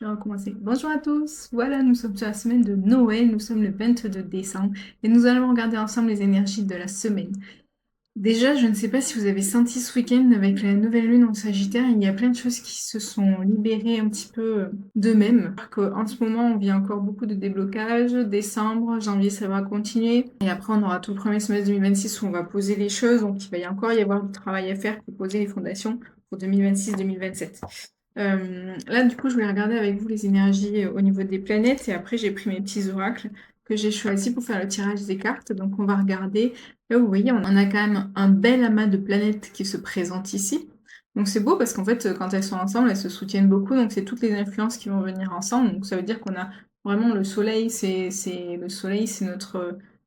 Je vais recommencer. Bonjour à tous, voilà, nous sommes sur la semaine de Noël, nous sommes le 22 décembre et nous allons regarder ensemble les énergies de la semaine. Déjà, je ne sais pas si vous avez senti ce week-end avec la nouvelle lune en Sagittaire, il y a plein de choses qui se sont libérées un petit peu d'eux-mêmes. En ce moment, on vit encore beaucoup de déblocages, décembre, janvier, ça va continuer. Et après, on aura tout le premier semestre 2026 où on va poser les choses, donc il va y encore y avoir du travail à faire pour poser les fondations pour 2026-2027. Là, du coup, je voulais regarder avec vous les énergies au niveau des planètes et après, j'ai pris mes petits oracles que j'ai choisis pour faire le tirage des cartes. Donc, on va regarder. Là, vous voyez, on a quand même un bel amas de planètes qui se présentent ici. Donc, c'est beau parce qu'en fait, quand elles sont ensemble, elles se soutiennent beaucoup. Donc, c'est toutes les influences qui vont venir ensemble. Donc, ça veut dire qu'on a vraiment le soleil, le soleil, c'est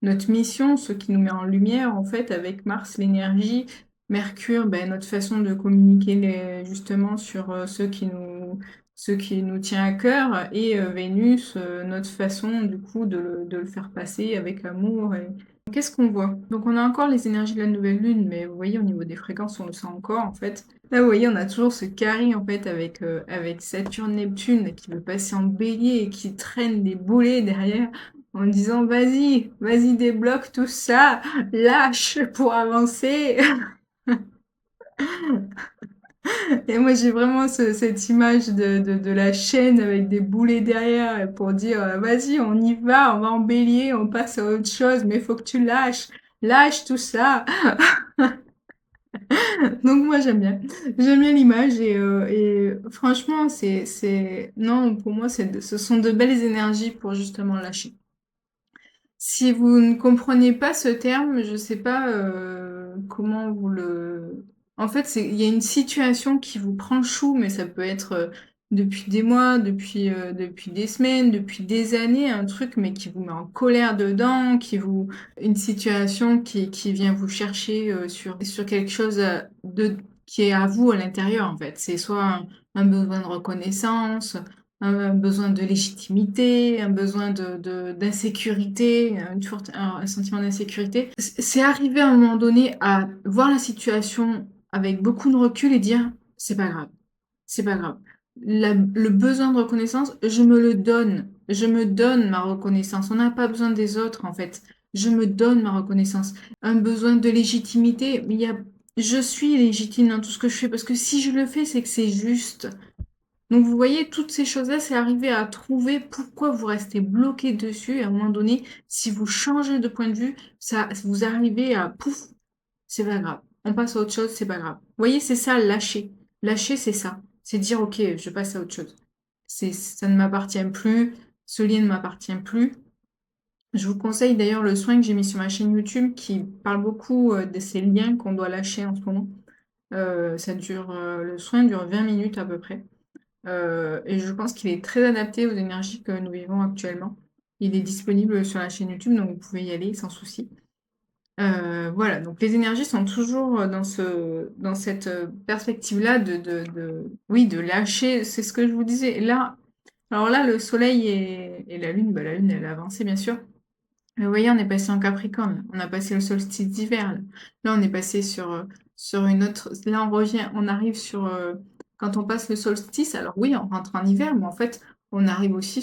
notre mission, ce qui nous met en lumière, en fait, avec Mars, l'énergie. Mercure, ben, notre façon de communiquer justement sur ce qui nous tient à cœur, et Vénus, notre façon du coup de le faire passer avec amour. Qu'est-ce qu'on voit? Donc on a encore les énergies de la nouvelle lune, mais vous voyez au niveau des fréquences, on le sent encore en fait. Là, vous voyez, on a toujours ce carré en fait avec Saturne-Neptune qui veut passer en bélier et qui traîne des boulets derrière en disant vas-y, vas-y, débloque tout ça, lâche pour avancer. Et moi, j'ai vraiment cette image de la chaîne avec des boulets derrière pour dire vas-y, on y va, on va en bélier, on passe à autre chose, mais il faut que tu lâches, lâche tout ça. Donc moi, j'aime bien l'image et franchement, non, pour moi, ce sont de belles énergies pour justement lâcher. Si vous ne comprenez pas ce terme, je sais pas comment vous le... En fait, il y a une situation qui vous prend chou, mais ça peut être depuis des mois, depuis des semaines, depuis des années, un truc, mais qui vous met en colère dedans, une situation qui vient vous chercher sur quelque chose qui est à vous à l'intérieur, en fait. C'est soit un besoin de reconnaissance, un besoin de légitimité, un besoin d'insécurité, un sentiment d'insécurité. C'est arrivé à un moment donné à voir la situation avec beaucoup de recul et dire c'est pas grave, c'est pas grave. Le besoin de reconnaissance, je me le donne. Je me donne ma reconnaissance. On n'a pas besoin des autres en fait. Je me donne ma reconnaissance. Un besoin de légitimité, je suis légitime dans tout ce que je fais parce que si je le fais, c'est que c'est juste. Donc vous voyez, toutes ces choses-là, c'est arriver à trouver pourquoi vous restez bloqué dessus. Et à un moment donné, si vous changez de point de vue, ça, vous arrivez à pouf, c'est pas grave. On passe à autre chose, c'est pas grave. Vous voyez, c'est ça, lâcher. Lâcher, c'est ça. C'est dire, ok, je passe à autre chose. Ça ne m'appartient plus. Ce lien ne m'appartient plus. Je vous conseille d'ailleurs le soin que j'ai mis sur ma chaîne YouTube qui parle beaucoup de ces liens qu'on doit lâcher en ce moment. Le soin dure 20 minutes à peu près. Et je pense qu'il est très adapté aux énergies que nous vivons actuellement. Il est disponible sur la chaîne YouTube, donc vous pouvez y aller sans souci. Voilà, donc les énergies sont toujours dans cette perspective-là oui, de lâcher, c'est ce que je vous disais. Là, alors là, le soleil et la lune, bah, la lune, elle a avancé, bien sûr. Mais vous voyez, on est passé en Capricorne, on a passé le solstice d'hiver. Là, on est passé sur une autre. Là, on arrive quand on passe le solstice, alors oui, on rentre en hiver, mais en fait, on arrive aussi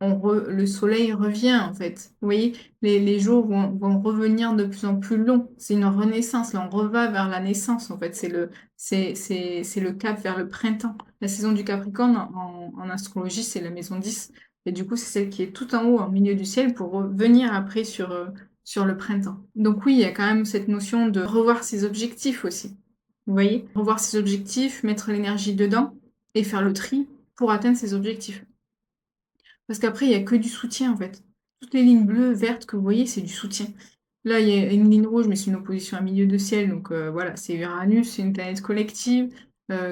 le soleil revient, en fait. Vous voyez, les jours vont revenir de plus en plus longs. C'est une renaissance, là, on reva vers la naissance, en fait. C'est le cap vers le printemps. La saison du Capricorne, en astrologie, c'est la maison 10. Et du coup, c'est celle qui est tout en haut, en milieu du ciel, pour revenir après sur le printemps. Donc oui, il y a quand même cette notion de revoir ses objectifs aussi. Vous voyez? Revoir ses objectifs, mettre l'énergie dedans et faire le tri pour atteindre ses objectifs. Parce qu'après, il n'y a que du soutien en fait. Toutes les lignes bleues, vertes que vous voyez, c'est du soutien. Là, il y a une ligne rouge, mais c'est une opposition à milieu de ciel, donc voilà, c'est Uranus, c'est une planète collective.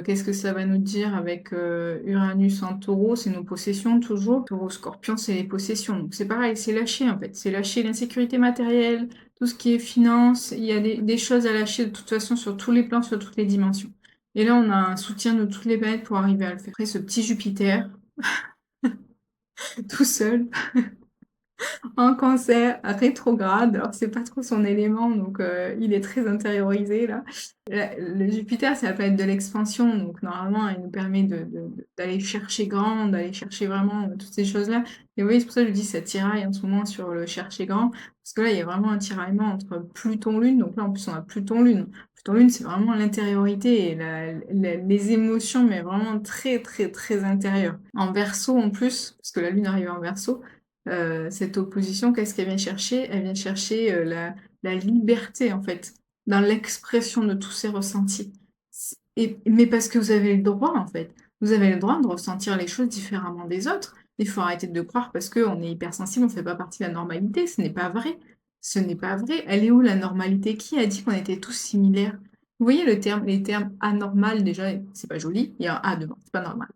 Qu'est-ce que ça va nous dire avec Uranus en taureau? C'est nos possessions toujours. Taureau, scorpion, c'est les possessions. Donc c'est pareil, c'est lâcher en fait. C'est lâcher l'insécurité matérielle, tout ce qui est finance. Il y a des choses à lâcher de toute façon sur tous les plans, sur toutes les dimensions. Et là, on a un soutien de toutes les planètes pour arriver à le faire. Après, ce petit Jupiter, tout seul. En Cancer, rétrograde, alors c'est pas trop son élément, donc il est très intériorisé là. Le Jupiter, c'est la planète de l'expansion, donc normalement, il nous permet d'aller chercher grand, d'aller chercher vraiment, toutes ces choses-là. Et oui, c'est pour ça que je dis ça tiraille en ce moment sur le chercher grand, parce que là, il y a vraiment un tiraillement entre Pluton-Lune, donc là, en plus, on a Pluton-Lune. Pluton-Lune, c'est vraiment l'intériorité et les émotions, mais vraiment très, très, très intérieures. En Verseau en plus, parce que la Lune arrive en Verseau, cette opposition, qu'est-ce qu'elle vient chercher? Elle vient chercher la liberté, en fait, dans l'expression de tous ces ressentis. Mais parce que vous avez le droit, en fait. Vous avez le droit de ressentir les choses différemment des autres. Il faut arrêter de croire parce qu'on est hypersensible, on ne fait pas partie de la normalité. Ce n'est pas vrai. Ce n'est pas vrai. Elle est où la normalité? Qui a dit qu'on était tous similaires? Vous voyez les termes anormal, déjà, c'est pas joli. Il y a un A devant, c'est pas normal.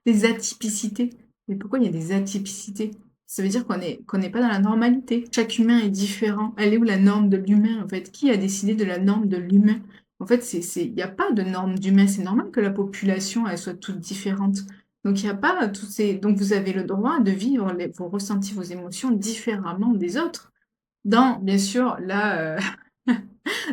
Les atypicités. Mais pourquoi il y a des atypicités? Ça veut dire qu'on n'est pas dans la normalité. Chaque humain est différent. Elle est où la norme de l'humain, en fait? Qui a décidé de la norme de l'humain? En fait, il n'y a pas de norme d'humain. C'est normal que la population, elle soit toute différente. Donc, il n'y a pas tous ces... Donc, vous avez le droit de vivre vos ressentis, vos émotions différemment des autres. Dans, bien sûr, dans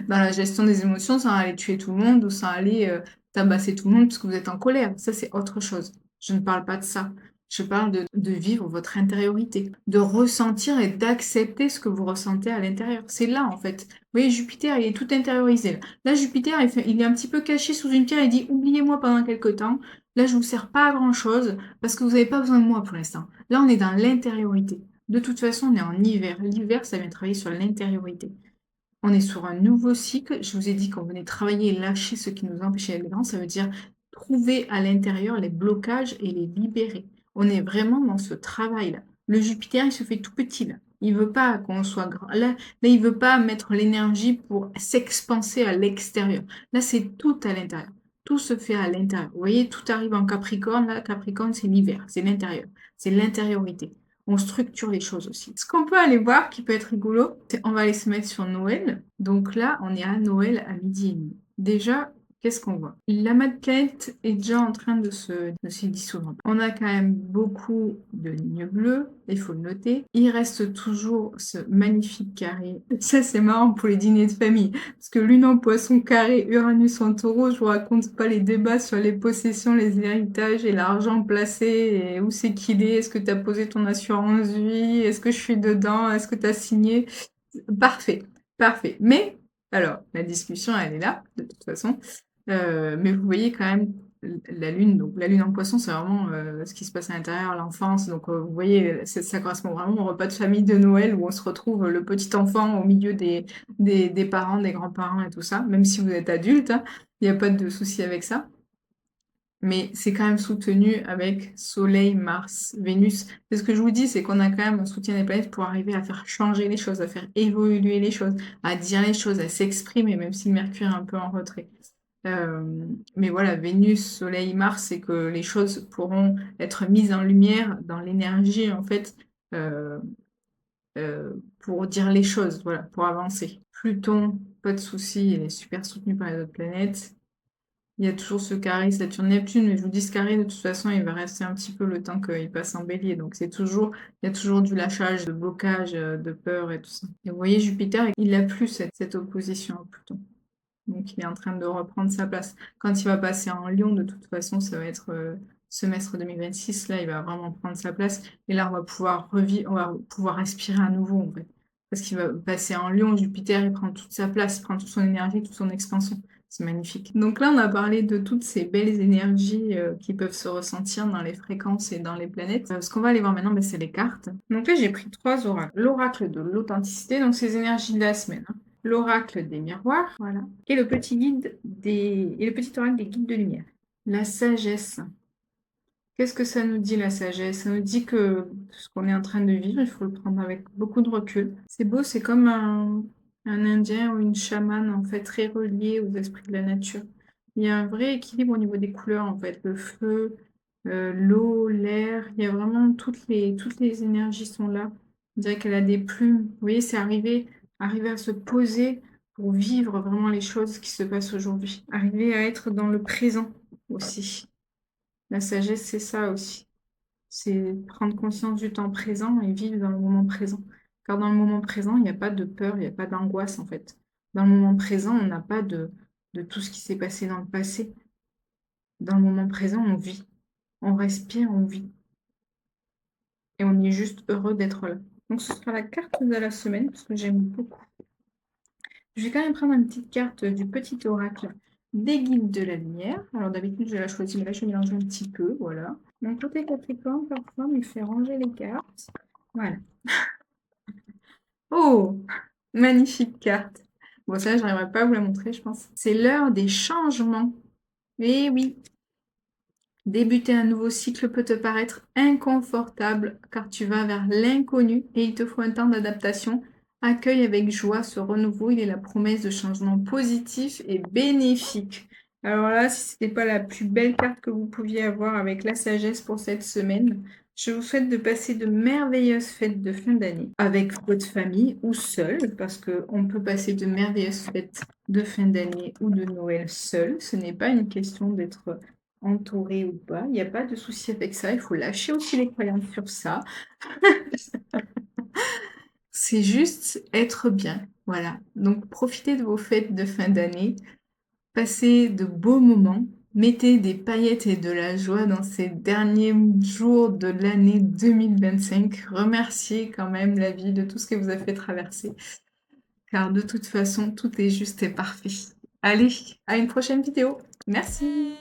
la gestion des émotions, sans aller tuer tout le monde ou sans aller tabasser tout le monde parce que vous êtes en colère. Ça, c'est autre chose. Je ne parle pas de ça. Je parle de vivre votre intériorité, de ressentir et d'accepter ce que vous ressentez à l'intérieur. C'est là, en fait. Vous voyez, Jupiter, il est tout intériorisé. Là, Jupiter, il est un petit peu caché sous une pierre. Il dit, oubliez-moi pendant quelques temps. Là, je ne vous sers pas à grand-chose parce que vous n'avez pas besoin de moi pour l'instant. Là, on est dans l'intériorité. De toute façon, on est en hiver. L'hiver, ça vient travailler sur l'intériorité. On est sur un nouveau cycle. Je vous ai dit qu'on venait travailler et lâcher ce qui nous empêchait d'aller grand. Ça veut dire trouver à l'intérieur les blocages et les libérer. On est vraiment dans ce travail-là. Le Jupiter, il se fait tout petit là. Il veut pas qu'on soit grand. Là, il veut pas mettre l'énergie pour s'expanser à l'extérieur. Là, c'est tout à l'intérieur. Tout se fait à l'intérieur. Vous voyez, tout arrive en Capricorne. Là, Capricorne, c'est l'hiver, c'est l'intérieur, c'est l'intériorité. On structure les choses aussi. Ce qu'on peut aller voir, qui peut être rigolo, c'est on va aller se mettre sur Noël. Donc là, on est à Noël à midi et demi. Déjà, qu'est-ce qu'on voit? La maquette est déjà en train de se dissoudre. On a quand même beaucoup de lignes bleues, il faut le noter. Il reste toujours ce magnifique carré. Ça, c'est marrant pour les dîners de famille. Parce que Lune en poisson carré, Uranus en taureau, je vous raconte pas les débats sur les possessions, les héritages et l'argent placé et où c'est qu'il est, est-ce que tu as posé ton assurance vie, est-ce que je suis dedans, est-ce que tu as signé? Parfait, parfait. Mais, alors, la discussion, elle est là, de toute façon. Mais vous voyez quand même la Lune, donc la Lune en poisson, c'est vraiment ce qui se passe à l'intérieur, l'enfance. Donc vous voyez, ça correspond vraiment au repas de famille de Noël où on se retrouve le petit enfant au milieu des parents, des grands-parents et tout ça, même si vous êtes adulte, hein, il n'y a pas de souci avec ça. Mais c'est quand même soutenu avec Soleil, Mars, Vénus. C'est ce que je vous dis, c'est qu'on a quand même un soutien des planètes pour arriver à faire changer les choses, à faire évoluer les choses, à dire les choses, à s'exprimer, même si le Mercure est un peu en retrait. Mais voilà, Vénus, Soleil, Mars, c'est que les choses pourront être mises en lumière dans l'énergie, en fait, euh, pour dire les choses, voilà, pour avancer. Pluton, pas de souci, il est super soutenu par les autres planètes. Il y a toujours ce carré Saturne-Neptune, mais je vous dis ce carré, de toute façon, il va rester un petit peu le temps qu'il passe en bélier. Donc il y a toujours du lâchage, de blocage, de peur et tout ça. Et vous voyez, Jupiter, il n'a plus cette opposition à Pluton. Donc il est en train de reprendre sa place. Quand il va passer en Lion, de toute façon, ça va être semestre 2026. Là, il va vraiment prendre sa place. Et là, on va pouvoir revivre, on va pouvoir respirer à nouveau, en fait. Parce qu'il va passer en Lion, Jupiter, il prend toute sa place, il prend toute son énergie, toute son expansion. C'est magnifique. Donc là, on a parlé de toutes ces belles énergies qui peuvent se ressentir dans les fréquences et dans les planètes. Ce qu'on va aller voir maintenant, ben, c'est les cartes. Donc là, j'ai pris 3 oracles. L'oracle de l'authenticité, donc ces énergies de la semaine, hein. L'oracle des miroirs, voilà, et le petit oracle des guides de lumière. La sagesse. Qu'est-ce que ça nous dit, la sagesse? Ça nous dit que ce qu'on est en train de vivre, il faut le prendre avec beaucoup de recul. C'est beau, c'est comme un indien ou une chamane, en fait, très relié aux esprits de la nature. Il y a un vrai équilibre au niveau des couleurs, en fait. Le feu, l'eau, l'air, il y a vraiment toutes les énergies sont là. On dirait qu'elle a des plumes. Vous voyez, c'est arriver à se poser pour vivre vraiment les choses qui se passent aujourd'hui. Arriver à être dans le présent aussi. La sagesse, c'est ça aussi. C'est prendre conscience du temps présent et vivre dans le moment présent. Car dans le moment présent, il n'y a pas de peur, il n'y a pas d'angoisse en fait. Dans le moment présent, on n'a pas de tout ce qui s'est passé dans le passé. Dans le moment présent, on vit, on respire, on vit. Et on est juste heureux d'être là. Donc ce sera la carte de la semaine, parce que j'aime beaucoup. Je vais quand même prendre une petite carte du petit oracle des guides de la lumière. Alors d'habitude, je la choisis, mais là, je mélange un petit peu, voilà. Mon côté Capricorne, parfois, me fait ranger les cartes. Voilà. Oh! Magnifique carte. Bon, ça, je n'arriverai pas à vous la montrer, je pense. C'est l'heure des changements. Eh oui, débuter un nouveau cycle peut te paraître inconfortable car tu vas vers l'inconnu et il te faut un temps d'adaptation. Accueille avec joie ce renouveau, il est la promesse de changements positifs et bénéfiques. Alors là, si ce n'était pas la plus belle carte que vous pouviez avoir avec la sagesse pour cette semaine, je vous souhaite de passer de merveilleuses fêtes de fin d'année avec votre famille ou seul, parce qu'on peut passer de merveilleuses fêtes de fin d'année ou de Noël seul. Ce n'est pas une question d'être entouré ou pas, il n'y a pas de souci avec ça, il faut lâcher aussi les croyances sur ça. C'est juste être bien, voilà. Donc profitez de vos fêtes de fin d'année, passez de beaux moments, mettez des paillettes et de la joie dans ces derniers jours de l'année 2025. Remerciez quand même la vie de tout ce que vous a fait traverser, car de toute façon, tout est juste et parfait. Allez, à une prochaine vidéo. Merci.